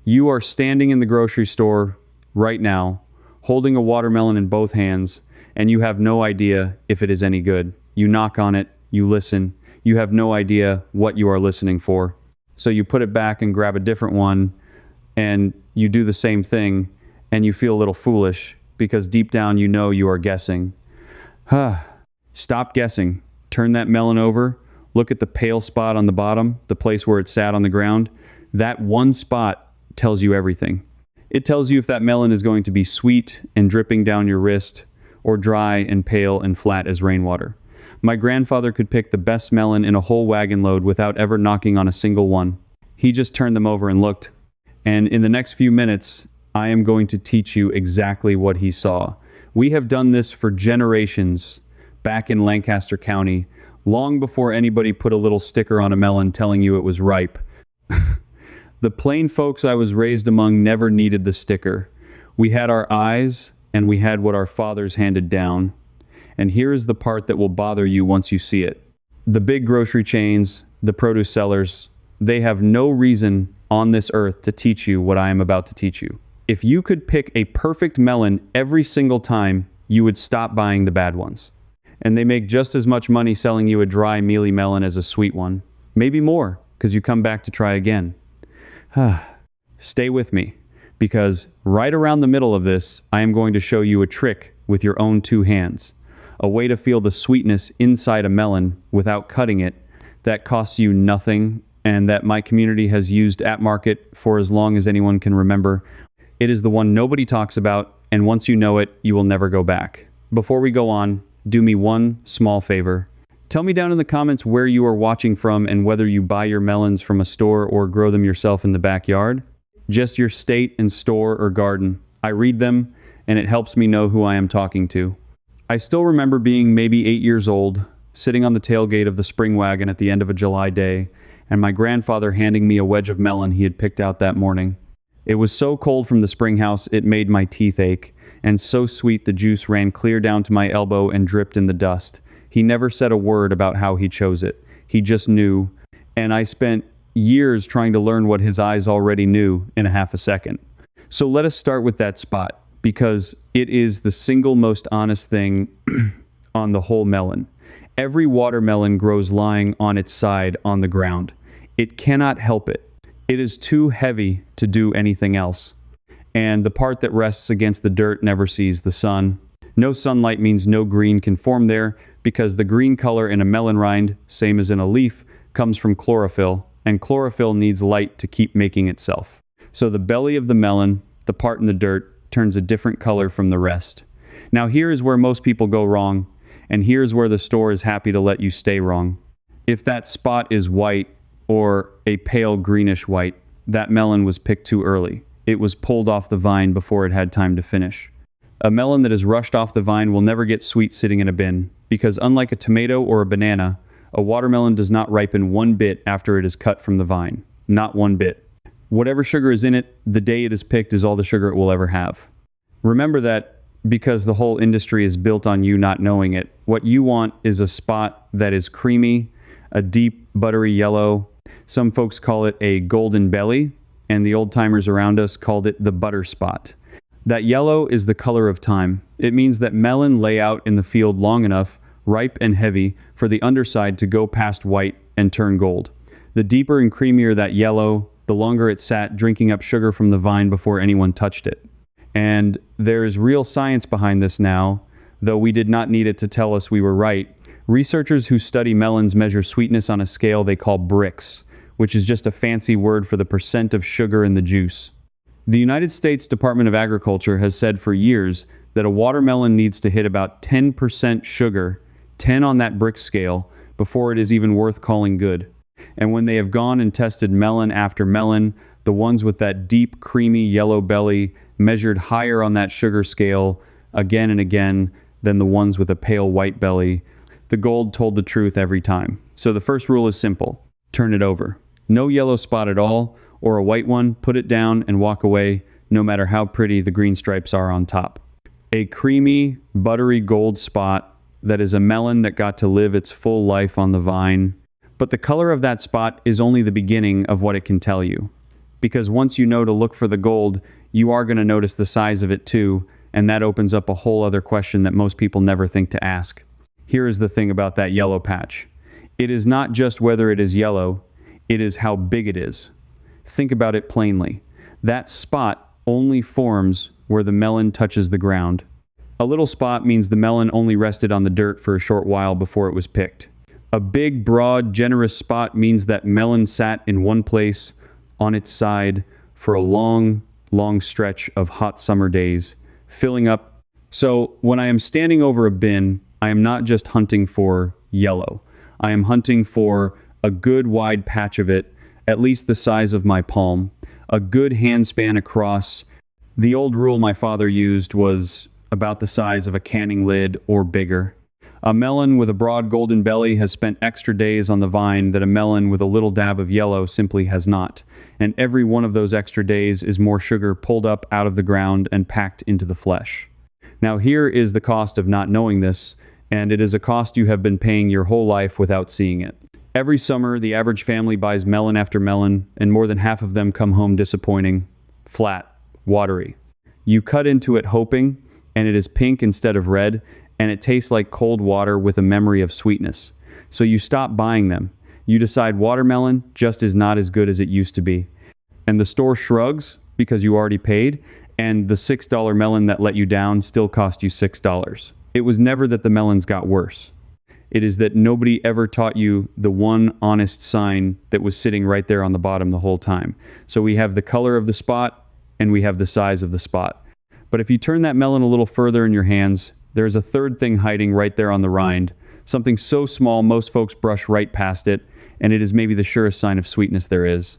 You are standing in the grocery store right now, holding a watermelon in both hands, and you have no idea if it is any good. You knock on it, you listen, you have no idea what you are listening for. So you put it back and grab a different one, and you do the same thing, and you feel a little foolish because deep down you know you are guessing. Stop guessing. Turn that melon over. Look at the pale spot on the bottom, the place where it sat on the ground. That one spot tells you everything. It tells you if that melon is going to be sweet and dripping down your wrist, or dry and pale and flat as rainwater. My grandfather could pick the best melon in a whole wagon load without ever knocking on a single one. He just turned them over and looked. And in the next few minutes, I am going to teach you exactly what he saw. We have done this for generations back in Lancaster County, long before anybody put a little sticker on a melon telling you it was ripe. The plain folks I was raised among never needed the sticker. We had our eyes, and we had what our fathers handed down. And here is the part that will bother you once you see it. The big grocery chains, the produce sellers, they have no reason on this earth to teach you what I am about to teach you. If you could pick a perfect melon every single time, you would stop buying the bad ones. And they make just as much money selling you a dry, mealy melon as a sweet one. Maybe more, because you come back to try again. Stay with me, because right around the middle of this, I am going to show you a trick with your own two hands. A way to feel the sweetness inside a melon without cutting it that costs you nothing, and that my community has used at market for as long as anyone can remember. It is the one nobody talks about, and once you know it, you will never go back. Before we go on, do me one small favor. Tell me down in the comments where you are watching from and whether you buy your melons from a store or grow them yourself in the backyard. Just your state and store or garden. I read them, and it helps me know who I am talking to. I still remember being maybe 8 years old, sitting on the tailgate of the spring wagon at the end of a July day, and my grandfather handing me a wedge of melon he had picked out that morning. It was so cold from the spring house it made my teeth ache, and so sweet the juice ran clear down to my elbow and dripped in the dust. He never said a word about how he chose it. He just knew, and I spent years trying to learn what his eyes already knew in a half a second. So let us start with that spot, because it is the single most honest thing on the whole melon. Every watermelon grows lying on its side on the ground. It cannot help it. It is too heavy to do anything else. And the part that rests against the dirt never sees the sun. No sunlight means no green can form there, because the green color in a melon rind, same as in a leaf, comes from chlorophyll, and chlorophyll needs light to keep making itself. So the belly of the melon, the part in the dirt, turns a different color from the rest. Now here is where most people go wrong, and here's where the store is happy to let you stay wrong. If that spot is white, or a pale greenish white, that melon was picked too early. It was pulled off the vine before it had time to finish. A melon that is rushed off the vine will never get sweet sitting in a bin, because unlike a tomato or a banana, a watermelon does not ripen one bit after it is cut from the vine. Not one bit. Whatever sugar is in it, the day it is picked is all the sugar it will ever have. Remember that, because the whole industry is built on you not knowing it. What you want is a spot that is creamy, a deep, buttery yellow. Some folks call it a golden belly, and the old-timers around us called it the butter spot. That yellow is the color of time. It means that melon lay out in the field long enough, ripe and heavy, for the underside to go past white and turn gold. The deeper and creamier that yellow, the longer it sat drinking up sugar from the vine before anyone touched it. And there is real science behind this now, though we did not need it to tell us we were right. Researchers who study melons measure sweetness on a scale they call Brix, which is just a fancy word for the percent of sugar in the juice. The United States Department of Agriculture has said for years that a watermelon needs to hit about 10% sugar, 10 on that Brix scale, before it is even worth calling good. And when they have gone and tested melon after melon, the ones with that deep, creamy yellow belly measured higher on that sugar scale again and again than the ones with a pale white belly. The gold told the truth every time. So the first rule is simple. Turn it over. No yellow spot at all, or a white one, put it down and walk away, no matter how pretty the green stripes are on top. A creamy, buttery gold spot that is a melon that got to live its full life on the vine. But the color of that spot is only the beginning of what it can tell you. because once you know to look for the gold, you are going to notice the size of it too, and that opens up a whole other question that most people never think to ask. Here is the thing about that yellow patch. It is not just whether it is yellow, it is how big it is. Think about it plainly. That spot only forms where the melon touches the ground. A little spot means the melon only rested on the dirt for a short while before it was picked. A big, broad, generous spot means that melon sat in one place on its side for a long, long stretch of hot summer days, filling up. So when I am standing over a bin, I am not just hunting for yellow. I am hunting for a good wide patch of it, at least the size of my palm, a good handspan across. The old rule my father used was about the size of a canning lid or bigger. A melon with a broad golden belly has spent extra days on the vine that a melon with a little dab of yellow simply has not, and every one of those extra days is more sugar pulled up out of the ground and packed into the flesh. Now here is the cost of not knowing this, and it is a cost you have been paying your whole life without seeing it. Every summer, the average family buys melon after melon, and more than half of them come home disappointing, flat, watery. You cut into it hoping, and it is pink instead of red, and it tastes like cold water with a memory of sweetness. So you stop buying them. You decide watermelon just is not as good as it used to be. And the store shrugs because you already paid, and the $6 melon that let you down still cost you $6. It was never that the melons got worse. It is that nobody ever taught you the one honest sign that was sitting right there on the bottom the whole time. So we have the color of the spot, and we have the size of the spot. But if you turn that melon a little further in your hands, there's a third thing hiding right there on the rind, something so small most folks brush right past it, and it is maybe the surest sign of sweetness there is.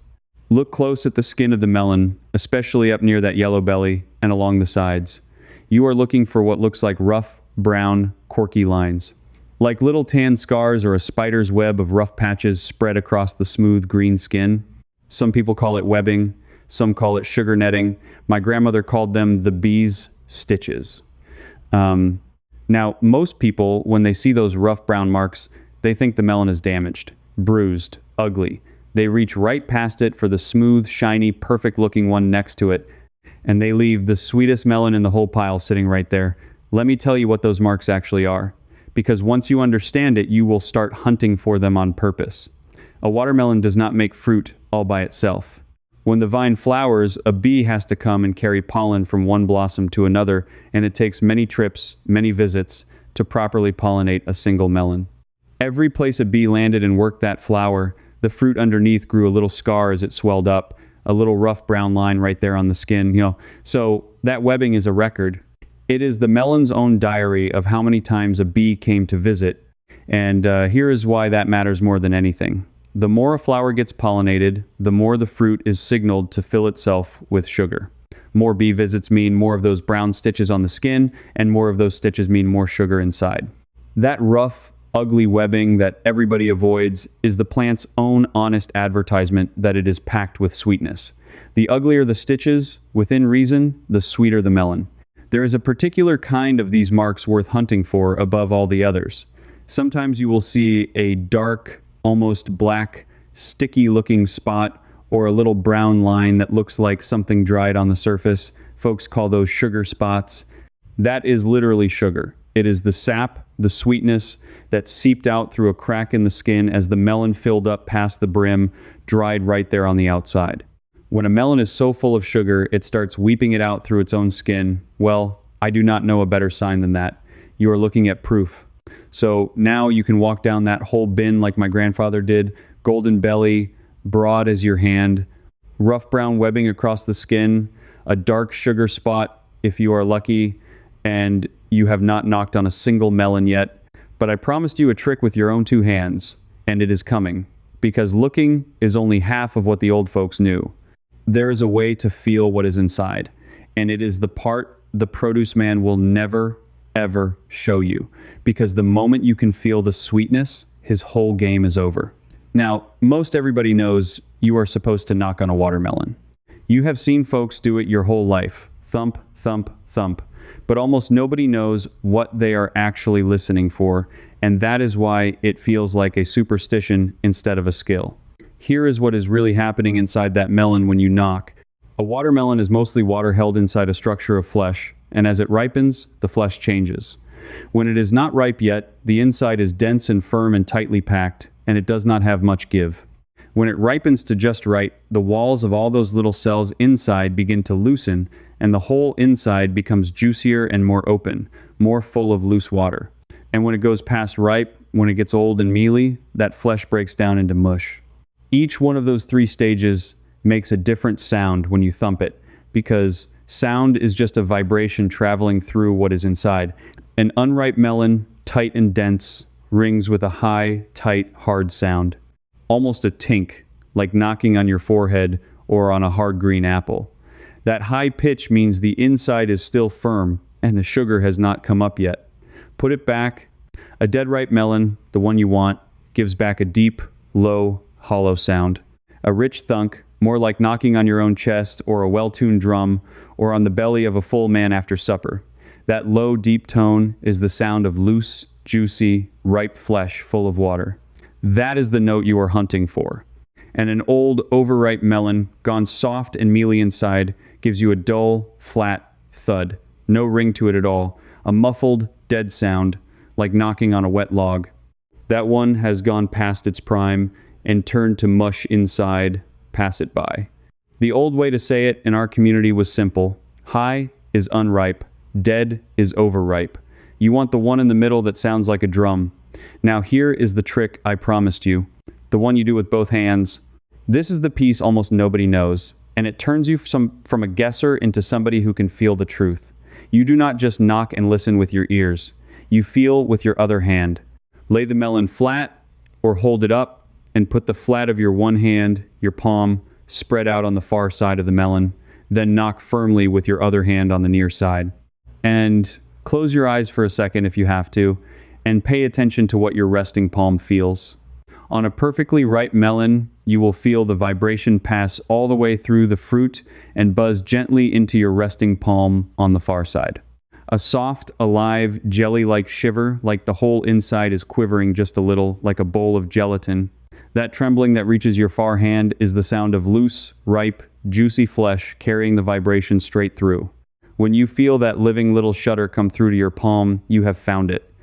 Look close at the skin of the melon, especially up near that yellow belly and along the sides. You are looking for what looks like rough, brown, corky lines. Like little tan scars or a spider's web of rough patches spread across the smooth green skin. Some people call it webbing, some call it sugar netting. My grandmother called them the bee's stitches. Now, most people, when they see those rough brown marks, they think the melon is damaged, bruised, ugly. They reach right past it for the smooth, shiny, perfect-looking one next to it, and they leave the sweetest melon in the whole pile sitting right there. Let me tell you what those marks actually are, because once you understand it, you will start hunting for them on purpose. A watermelon does not make fruit all by itself. When the vine flowers, a bee has to come and carry pollen from one blossom to another, and it takes many trips, many visits, to properly pollinate a single melon. Every place a bee landed and worked that flower, the fruit underneath grew a little scar as it swelled up, a little rough brown line right there on the skin, So that webbing is a record. It is the melon's own diary of how many times a bee came to visit, and here is why that matters more than anything. The more a flower gets pollinated, the more the fruit is signaled to fill itself with sugar. More bee visits mean more of those brown stitches on the skin, and more of those stitches mean more sugar inside. That rough, ugly webbing that everybody avoids is the plant's own honest advertisement that it is packed with sweetness. The uglier the stitches, within reason, the sweeter the melon. There is a particular kind of these marks worth hunting for above all the others. Sometimes you will see a dark, almost black, sticky-looking spot or a little brown line that looks like something dried on the surface. Folks call those sugar spots. That is literally sugar. It is the sap, the sweetness that seeped out through a crack in the skin as the melon filled up past the brim, dried right there on the outside. When a melon is so full of sugar, it starts weeping it out through its own skin. Well, I do not know a better sign than that. You are looking at proof. So now you can walk down that whole bin like my grandfather did, golden belly, broad as your hand, rough brown webbing across the skin, a dark sugar spot if you are lucky, and you have not knocked on a single melon yet. But I promised you a trick with your own two hands, and it is coming, because looking is only half of what the old folks knew. There is a way to feel what is inside, and it is the part the produce man will never ever show you, because the moment you can feel the sweetness, his whole game is over. Now, most everybody knows you are supposed to knock on a watermelon. You have seen folks do it your whole life. Thump, thump, thump. But almost nobody knows what they are actually listening for, and that is why it feels like a superstition instead of a skill. Here is what is really happening inside that melon when you knock. A watermelon is mostly water held inside a structure of flesh, and as it ripens, the flesh changes. When it is not ripe yet, the inside is dense and firm and tightly packed, and it does not have much give. When it ripens to just right, the walls of all those little cells inside begin to loosen, and the whole inside becomes juicier and more open, more full of loose water. And when it goes past ripe, when it gets old and mealy, that flesh breaks down into mush. Each one of those three stages makes a different sound when you thump it, because sound is just a vibration traveling through what is inside. An unripe melon, tight and dense, rings with a high, tight, hard sound. Almost a tink, like knocking on your forehead or on a hard green apple. That high pitch means the inside is still firm and the sugar has not come up yet. Put it back. A dead ripe melon, the one you want, gives back a deep, low, hollow sound. A rich thunk, more like knocking on your own chest or a well-tuned drum or on the belly of a full man after supper. That low, deep tone is the sound of loose, juicy, ripe flesh full of water. That is the note you are hunting for. And an old, overripe melon, gone soft and mealy inside, gives you a dull, flat thud. No ring to it at all. A muffled, dead sound, like knocking on a wet log. That one has gone past its prime and turned to mush inside. Pass it by. The old way to say it in our community was simple. High is unripe. Dead is overripe. You want the one in the middle that sounds like a drum. Now here is the trick I promised you. The one you do with both hands. This is the piece almost nobody knows, and it turns you from a guesser into somebody who can feel the truth. You do not just knock and listen with your ears. You feel with your other hand. Lay the melon flat or hold it up and put the flat of your one hand, your palm, spread out on the far side of the melon. Then knock firmly with your other hand on the near side. And close your eyes for a second if you have to, and pay attention to what your resting palm feels. On a perfectly ripe melon, you will feel the vibration pass all the way through the fruit and buzz gently into your resting palm on the far side. A soft, alive, jelly-like shiver, like the whole inside is quivering just a little, like a bowl of gelatin. That trembling that reaches your far hand is the sound of loose, ripe, juicy flesh carrying the vibration straight through. When you feel that living little shudder come through to your palm, you have found it.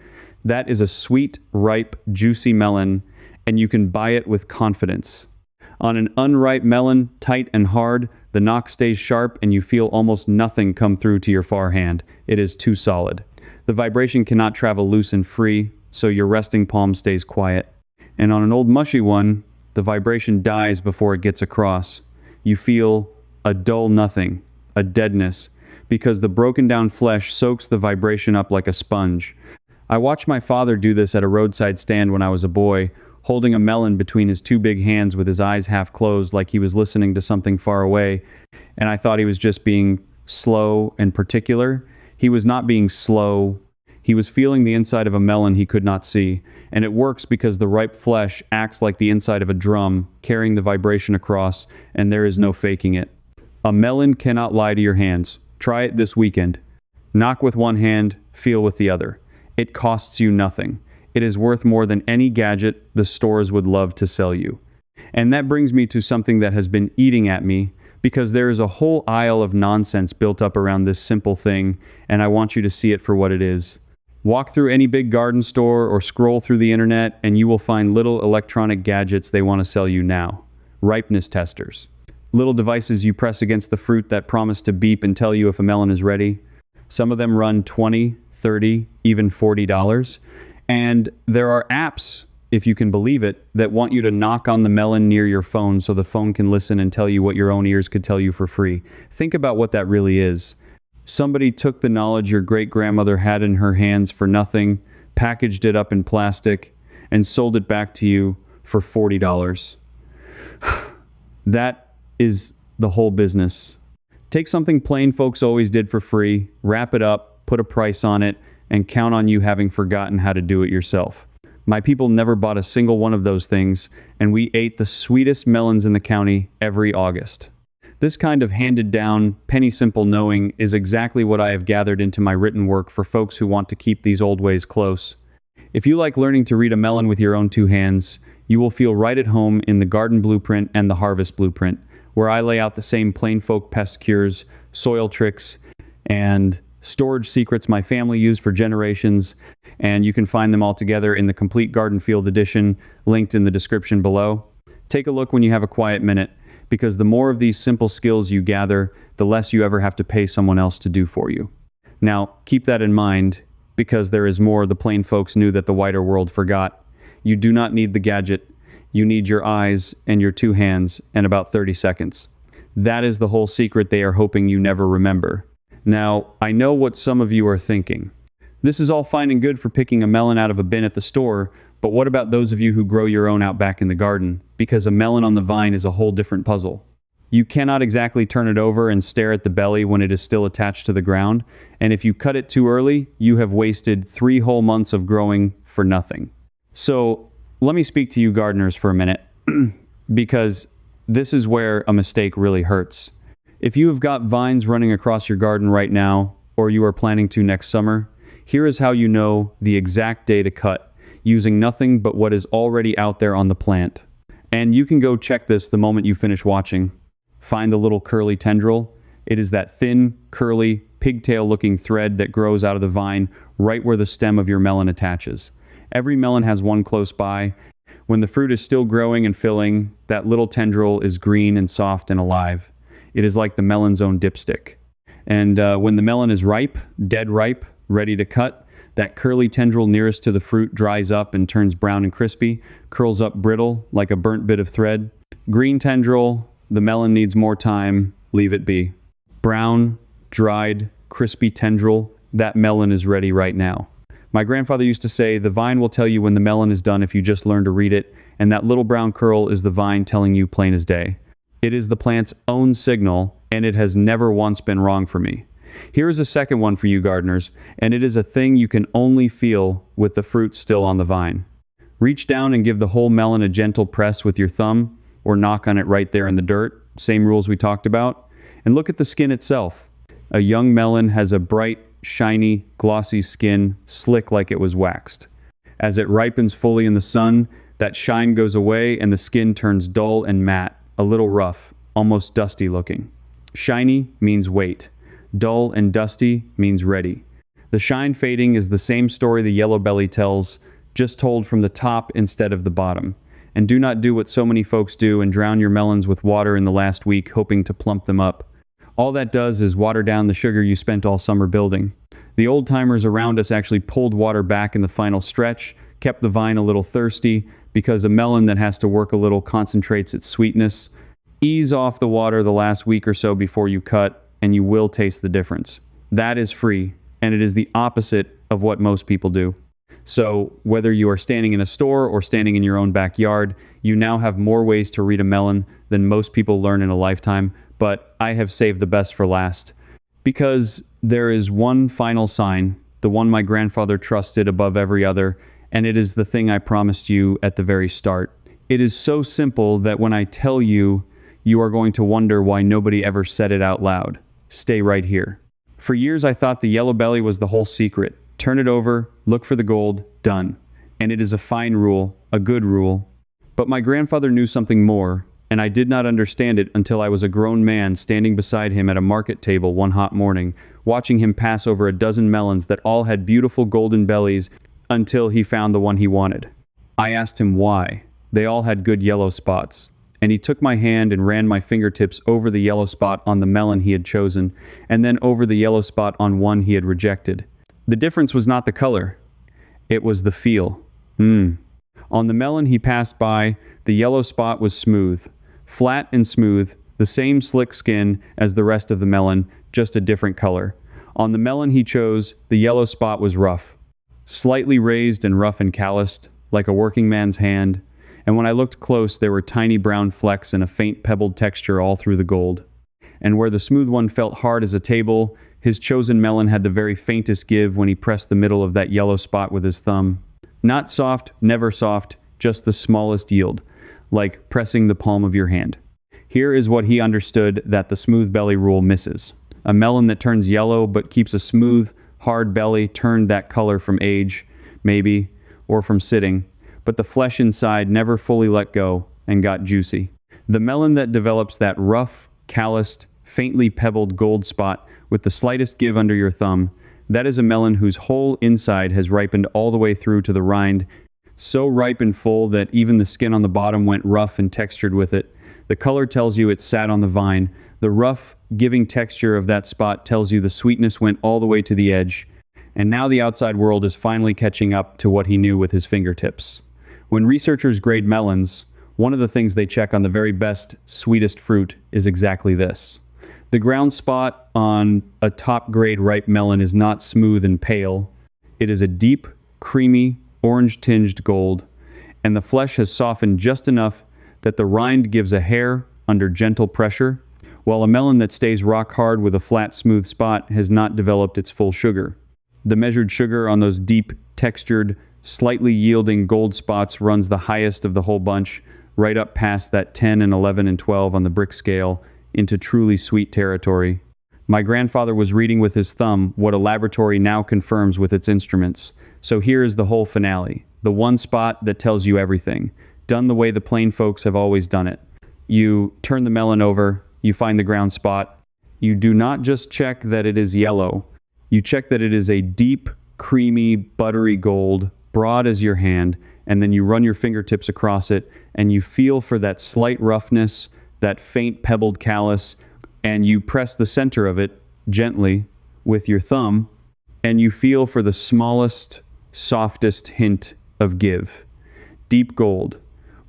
That is a sweet, ripe, juicy melon, and you can buy it with confidence. On an unripe melon, tight and hard, the knock stays sharp and you feel almost nothing come through to your far hand. It is too solid. The vibration cannot travel loose and free, so your resting palm stays quiet. And on an old mushy one, the vibration dies before it gets across. You feel a dull nothing, a deadness, because the broken down flesh soaks the vibration up like a sponge. I watched my father do this at a roadside stand when I was a boy, holding a melon between his two big hands with his eyes half closed like he was listening to something far away, and I thought he was just being slow and particular. He was not being slow. He was feeling the inside of a melon he could not see, and it works because the ripe flesh acts like the inside of a drum, carrying the vibration across, and there is no faking it. A melon cannot lie to your hands. Try it this weekend. Knock with one hand, feel with the other. It costs you nothing. It is worth more than any gadget the stores would love to sell you. And that brings me to something that has been eating at me, because there is a whole aisle of nonsense built up around this simple thing, and I want you to see it for what it is. Walk through any big garden store or scroll through the internet, and you will find little electronic gadgets they want to sell you now. Ripeness testers. Little devices you press against the fruit that promise to beep and tell you if a melon is ready. Some of them run $20, $30, even $40. And there are apps, if you can believe it, that want you to knock on the melon near your phone so the phone can listen and tell you what your own ears could tell you for free. Think about what that really is. Somebody took the knowledge your great-grandmother had in her hands for nothing, packaged it up in plastic, and sold it back to you for $40. That is the whole business. Take something plain folks always did for free, wrap it up, put a price on it, and count on you having forgotten how to do it yourself. My people never bought a single one of those things, and we ate the sweetest melons in the county every August. This kind of handed-down, penny-simple knowing is exactly what I have gathered into my written work for folks who want to keep these old ways close. If you like learning to read a melon with your own two hands, You will feel right at home in the garden blueprint and the harvest blueprint, where I lay out the same plain folk pest cures, soil tricks, and storage secrets my family used for generations, and you can find them all together in the Complete Garden Field Edition, linked in the description below. Take a look when you have a quiet minute, because the more of these simple skills you gather, the less you ever have to pay someone else to do for you. Now, keep that in mind, because there is more the plain folks knew that the wider world forgot. You do not need the gadget. You need your eyes and your 2 hands and about 30 seconds. That is the whole secret they are hoping you never remember. Now, I know what some of you are thinking. This is all fine and good for picking a melon out of a bin at the store, but what about those of you who grow your own out back in the garden? Because a melon on the vine is a whole different puzzle. You cannot exactly turn it over and stare at the belly when it is still attached to the ground, and if you cut it too early, you have wasted 3 whole months of growing for nothing. So, let me speak to you gardeners for a minute, because this is where a mistake really hurts. If you have got vines running across your garden right now, or you are planning to next summer, here is how you know the exact day to cut, using nothing but what is already out there on the plant. And you can go check this the moment you finish watching. Find the little curly tendril. It is that thin, curly, pigtail-looking thread that grows out of the vine right where the stem of your melon attaches. Every melon has one close by. When the fruit is still growing and filling, that little tendril is green and soft and alive. It is like the melon's own dipstick. And when the melon is ripe, dead ripe, ready to cut, that curly tendril nearest to the fruit dries up and turns brown and crispy, curls up brittle like a burnt bit of thread. Green tendril, the melon needs more time, leave it be. Brown, dried, crispy tendril, that melon is ready right now. My grandfather used to say, the vine will tell you when the melon is done if you just learn to read it, and that little brown curl is the vine telling you plain as day. It is the plant's own signal, and it has never once been wrong for me. Here is a second one for you gardeners, and it is a thing you can only feel with the fruit still on the vine. Reach down and give the whole melon a gentle press with your thumb, or knock on it right there in the dirt, same rules we talked about, and look at the skin itself. A young melon has a bright, shiny, glossy skin, slick like it was waxed. As it ripens fully in the sun, that shine goes away and the skin turns dull and matte, a little rough, almost dusty looking. Shiny means wait. Dull and dusty means ready. The shine fading is the same story the yellow belly tells, just told from the top instead of the bottom. And do not do what so many folks do and drown your melons with water in the last week hoping to plump them up. All that does is water down the sugar you spent all summer building. The old-timers around us actually pulled water back in the final stretch, kept the vine a little thirsty, because a melon that has to work a little concentrates its sweetness. Ease off the water the last week or so before you cut, and you will taste the difference. That is free, and it is the opposite of what most people do. So, whether you are standing in a store or standing in your own backyard, you now have more ways to read a melon than most people learn in a lifetime, but I have saved the best for last. Because there is one final sign, the one my grandfather trusted above every other, and it is the thing I promised you at the very start. It is so simple that when I tell you, you are going to wonder why nobody ever said it out loud. Stay right here. For years I thought the yellow belly was the whole secret. Turn it over, look for the gold, done. And it is a fine rule, a good rule. But my grandfather knew something more, and I did not understand it until I was a grown man standing beside him at a market table one hot morning, watching him pass over a dozen melons that all had beautiful golden bellies until he found the one he wanted. I asked him why. They all had good yellow spots. And he took my hand and ran my fingertips over the yellow spot on the melon he had chosen, and then over the yellow spot on one he had rejected. The difference was not the color. It was the feel. On the melon he passed by, the yellow spot was smooth. Flat and smooth, the same slick skin as the rest of the melon, just a different color. On the melon he chose, the yellow spot was rough. Slightly raised and rough and calloused, like a working man's hand, and when I looked close there were tiny brown flecks and a faint pebbled texture all through the gold. And where the smooth one felt hard as a table, his chosen melon had the very faintest give when he pressed the middle of that yellow spot with his thumb. Not soft, never soft, just the smallest yield, like pressing the palm of your hand. Here is what he understood that the smooth belly rule misses. A melon that turns yellow but keeps a smooth, hard belly turned that color from age, maybe, or from sitting, but the flesh inside never fully let go and got juicy. The melon that develops that rough, calloused, faintly pebbled gold spot with the slightest give under your thumb, that is a melon whose whole inside has ripened all the way through to the rind, so ripe and full that even the skin on the bottom went rough and textured with it. The color tells you it sat on the vine. The rough, giving texture of that spot tells you the sweetness went all the way to the edge. And now the outside world is finally catching up to what he knew with his fingertips. When researchers grade melons, one of the things they check on the very best, sweetest fruit is exactly this. The ground spot on a top-grade ripe melon is not smooth and pale. It is a deep, creamy, orange-tinged gold, and the flesh has softened just enough that the rind gives a hair under gentle pressure, while a melon that stays rock-hard with a flat, smooth spot has not developed its full sugar. The measured sugar on those deep, textured, slightly yielding gold spots runs the highest of the whole bunch, right up past that 10 and 11 and 12 on the brick scale, into truly sweet territory. My grandfather was reading with his thumb what a laboratory now confirms with its instruments. So here is the whole finale, the one spot that tells you everything, done the way the plain folks have always done it. You turn the melon over, you find the ground spot. You do not just check that it is yellow, you check that it is a deep, creamy, buttery gold, broad as your hand, and then you run your fingertips across it, and you feel for that slight roughness, that faint pebbled callus, and you press the center of it gently with your thumb, and you feel for the smallest, softest hint of give. Deep gold,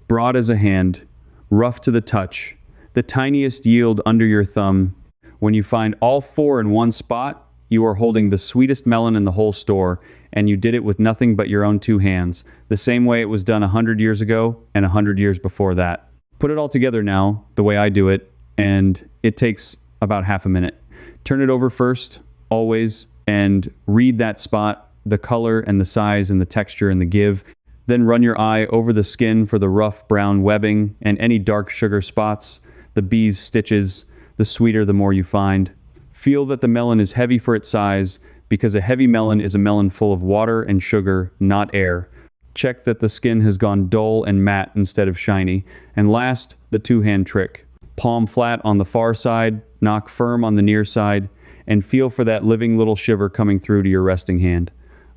broad as a hand, rough to the touch, the tiniest yield under your thumb. When you find all four in one spot, you are holding the sweetest melon in the whole store, and you did it with nothing but your own two hands, the same way it was done 100 years ago and 100 years before that. Put it all together now, the way I do it, and it takes about half a minute. Turn it over first, always, and read that spot, the color and the size and the texture and the give. Then run your eye over the skin for the rough brown webbing and any dark sugar spots, the bee's stitches. The sweeter the more you find. Feel that the melon is heavy for its size, because a heavy melon is a melon full of water and sugar, not air. Check that the skin has gone dull and matte instead of shiny. And last, the two-hand trick. Palm flat on the far side, knock firm on the near side, and feel for that living little shiver coming through to your resting hand.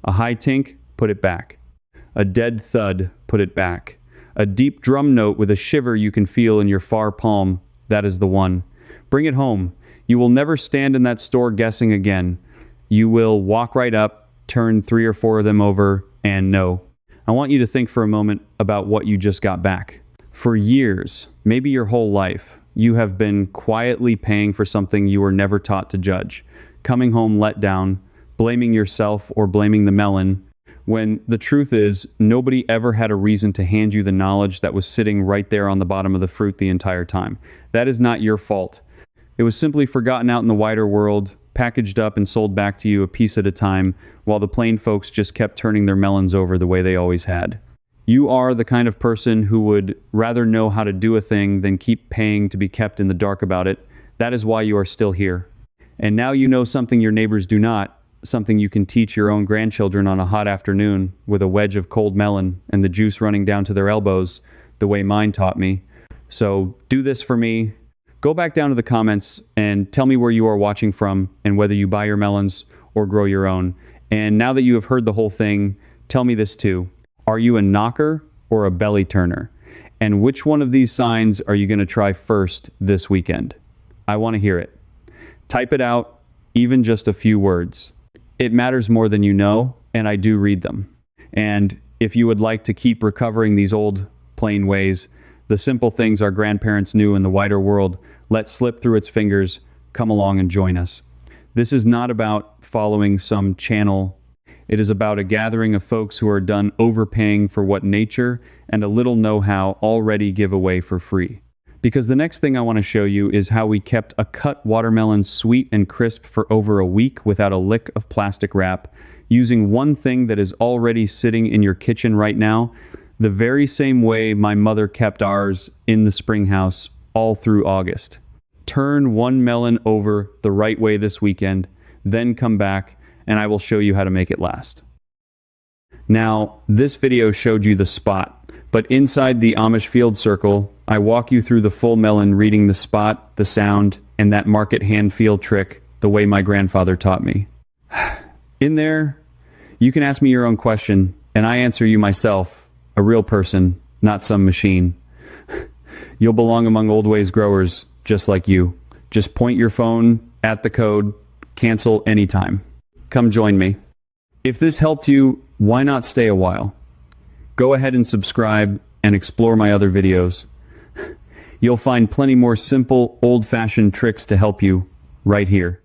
A high tink, put it back. A dead thud, put it back. A deep drum note with a shiver you can feel in your far palm, that is the one. Bring it home. You will never stand in that store guessing again. You will walk right up, turn 3 or 4 of them over, and know. I want you to think for a moment about what you just got back. For years, maybe your whole life, you have been quietly paying for something you were never taught to judge, coming home let down, blaming yourself or blaming the melon, when the truth is, nobody ever had a reason to hand you the knowledge that was sitting right there on the bottom of the fruit the entire time. That is not your fault. It was simply forgotten out in the wider world, packaged up and sold back to you a piece at a time, while the plain folks just kept turning their melons over the way they always had. You are the kind of person who would rather know how to do a thing than keep paying to be kept in the dark about it. That is why you are still here. And now you know something your neighbors do not, something you can teach your own grandchildren on a hot afternoon with a wedge of cold melon and the juice running down to their elbows, the way mine taught me. So do this for me. Go back down to the comments and tell me where you are watching from and whether you buy your melons or grow your own. And now that you have heard the whole thing, tell me this too. Are you a knocker or a belly turner? And which one of these signs are you going to try first this weekend? I want to hear it. Type it out, even just a few words. It matters more than you know, and I do read them. And if you would like to keep recovering these old, plain ways, the simple things our grandparents knew in the wider world let slip through its fingers, come along and join us. This is not about following some channel. It is about a gathering of folks who are done overpaying for what nature and a little know-how already give away for free. Because the next thing I want to show you is how we kept a cut watermelon sweet and crisp for over a week without a lick of plastic wrap, using one thing that is already sitting in your kitchen right now, the very same way my mother kept ours in the spring house all through August. Turn one melon over the right way this weekend, then come back, and I will show you how to make it last. Now, this video showed you the spot, but inside the Amish field circle, I walk you through the full melon, reading the spot, the sound, and that market hand feel trick the way my grandfather taught me. In there, you can ask me your own question, and I answer you myself, a real person, not some machine. You'll belong among old ways growers, just like you. Just point your phone at the code, cancel anytime. Come join me. If this helped you, why not stay a while? Go ahead and subscribe and explore my other videos. You'll find plenty more simple, old-fashioned tricks to help you right here.